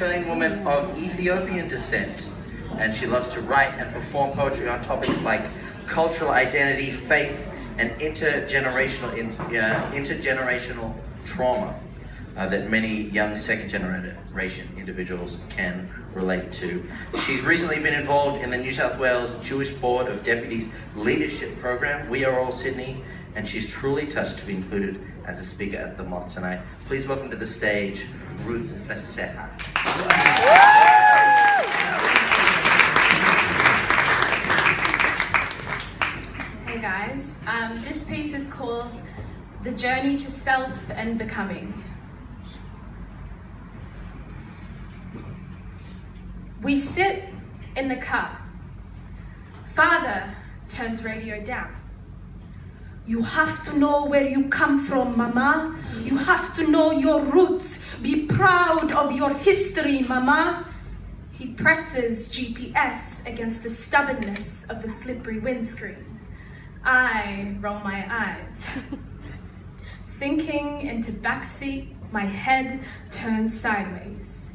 Australian woman of Ethiopian descent, and she loves to write and perform poetry on topics like cultural identity, faith, and intergenerational trauma that many young second-generation individuals can relate to. She's recently been involved in the New South Wales Jewish Board of Deputies Leadership Program, We Are All Sydney, and she's truly touched to be included as a speaker at the Moth tonight. Please welcome to the stage, Ruth Fesseha. Hey guys, this piece is called The Journey to Self and Becoming. We sit in the car. Father turns radio down. You have to know where you come from, Mama. You have to know your roots. Be proud of your history, Mama. He presses GPS against the stubbornness of the slippery windscreen. I roll my eyes. Sinking into backseat, my head turns sideways.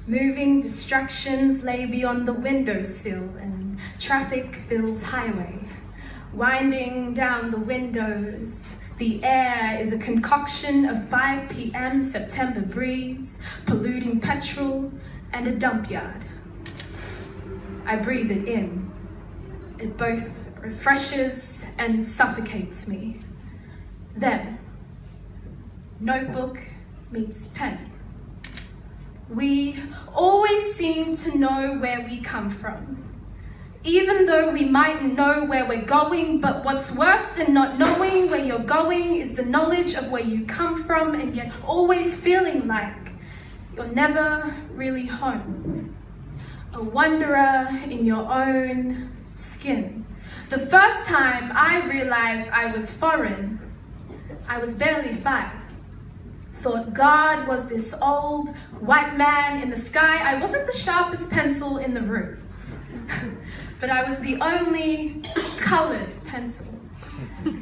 Moving distractions lay beyond the windowsill and traffic fills highway. Winding down the windows, the air is a concoction of 5 p.m. September breeze, polluting petrol and a dump yard. I breathe it in. It both refreshes and suffocates me. Then, notebook meets pen. We always seem to know where we come from, even though we mightn't know where we're going. But what's worse than not knowing where you're going is the knowledge of where you come from and yet always feeling like you're never really home. A wanderer in your own skin. The first time I realized I was foreign, I was barely 5. Thought God was this old white man in the sky. I wasn't the sharpest pencil in the room, but I was the only colored pencil.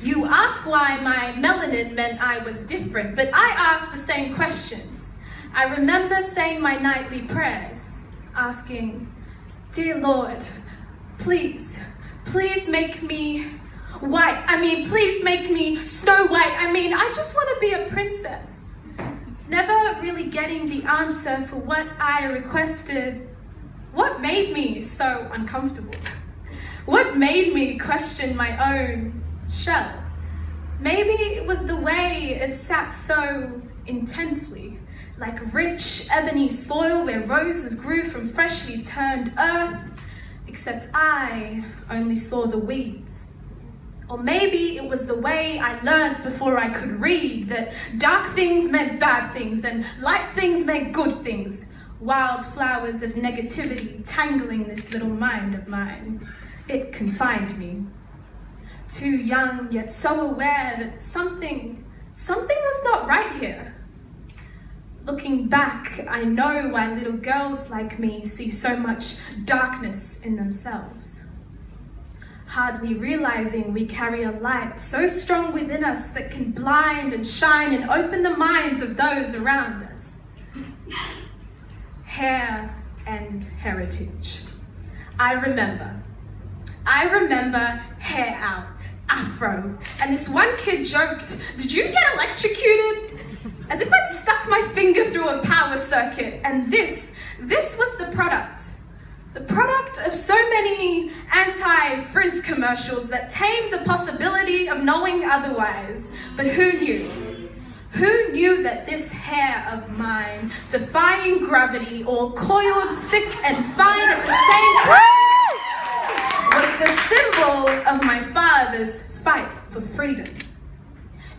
You ask why my melanin meant I was different, but I asked the same questions. I remember saying my nightly prayers, asking, "Dear Lord, please make me white. Please make me Snow White. I just want to be a princess." Never really getting the answer for what I requested. What made me so uncomfortable? What made me question my own shell? Maybe it was the way it sat so intensely, like rich ebony soil where roses grew from freshly turned earth, except I only saw the weeds. Or maybe it was the way I learned before I could read that dark things meant bad things and light things meant good things. Wild flowers of negativity tangling this little mind of mine. It confined me. Too young, yet so aware that something was not right here. Looking back, I know why little girls like me see so much darkness in themselves. Hardly realizing we carry a light so strong within us that can blind and shine and open the minds of those around us. Hair and heritage. I remember hair out, afro, and this one kid joked, "Did you get electrocuted?" As if I'd stuck my finger through a power circuit, and this was the product. The product of so many anti-frizz commercials that tamed the possibility of knowing otherwise. But who knew? Who knew that this hair of mine, defying gravity, all coiled thick and fine at the same time, was the symbol of my father's fight for freedom?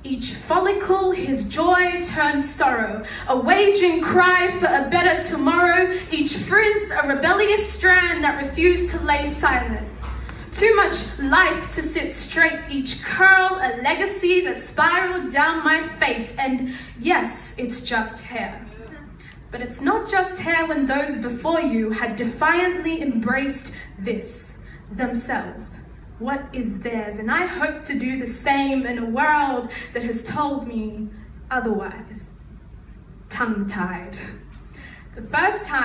Each follicle, his joy turned sorrow, a waging cry for a better tomorrow. Each frizz, a rebellious strand that refused to lay silent. Too much life to sit straight, each curl a legacy that spiraled down my face. And yes, it's just hair. But it's not just hair when those before you had defiantly embraced this themselves. What is theirs? And I hope to do the same in a world that has told me otherwise. Tongue-tied. The first time